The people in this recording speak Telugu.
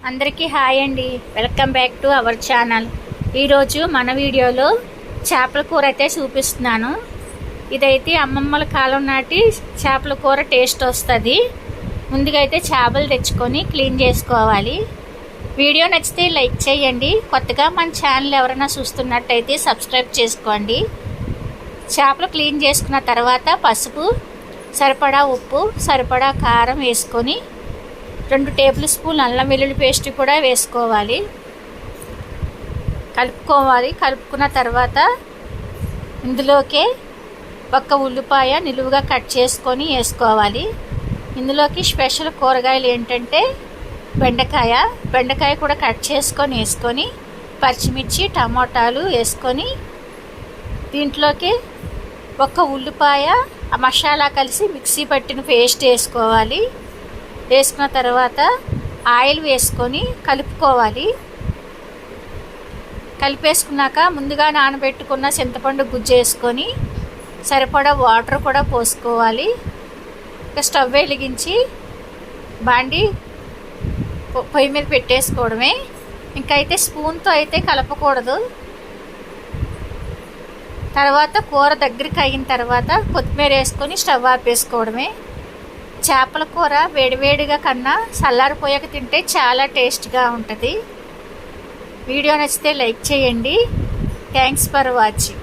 అందరికీ హాయ్ అండి. Welcome back to our channel. ఈరోజు మన వీడియోలో చేపల కూర అయితే చూపిస్తున్నాను. ఇదైతే అమ్మమ్మల కాలం నాటి చేపల కూర టేస్ట్ వస్తుంది. ముందుగా అయితే చేపలు తెచ్చుకొని క్లీన్ చేసుకోవాలి. వీడియో నచ్చితే లైక్ చేయండి. కొత్తగా మన ఛానల్ ఎవరైనా చూస్తున్నట్టయితే సబ్స్క్రైబ్ చేసుకోండి. చేపలు క్లీన్ చేసుకున్న తర్వాత పసుపు, సరిపడా ఉప్పు, సరిపడా కారం వేసుకొని 2 టేబుల్ స్పూన్ అల్లం వెల్లుల్లి పేస్ట్ కూడా వేసుకోవాలి. కలుపుకున్న తర్వాత ఇందులోకే ఒక్క ఉల్లిపాయ నిలువుగా కట్ చేసుకొని వేసుకోవాలి. ఇందులోకి స్పెషల్ కూరగాయలు ఏంటంటే బెండకాయ కూడా కట్ చేసుకొని వేసుకొని పచ్చిమిర్చి, టమోటాలు వేసుకొని దీంట్లోకి ఒక్క ఉల్లిపాయ ఆ మసాలా కలిసి మిక్సీ పట్టిన పేస్ట్ వేసుకోవాలి. వేసుకున్న తర్వాత ఆయిల్ వేసుకొని కలుపుకోవాలి. కలిపేసుకున్నాక ముందుగా నానబెట్టుకున్న చింతపండు గుజ్జు వేసుకొని సరిపడా వాటర్ కూడా పోసుకోవాలి. స్టవ్ వెలిగించి బాండి పొయ్యి మీద పెట్టేసుకోవడమే. ఇంకైతే స్పూన్తో అయితే కలపకూడదు. తర్వాత కూర దగ్గరికి అయిన తర్వాత కొత్తిమీర వేసుకొని స్టవ్ ఆపేసుకోవడమే. చేపల కూర వేడివేడిగా కన్నా చల్లారిపోయాక తింటే చాలా టేస్ట్గా ఉంటుంది. వీడియో నచ్చితే లైక్ చేయండి. Thanks for watching.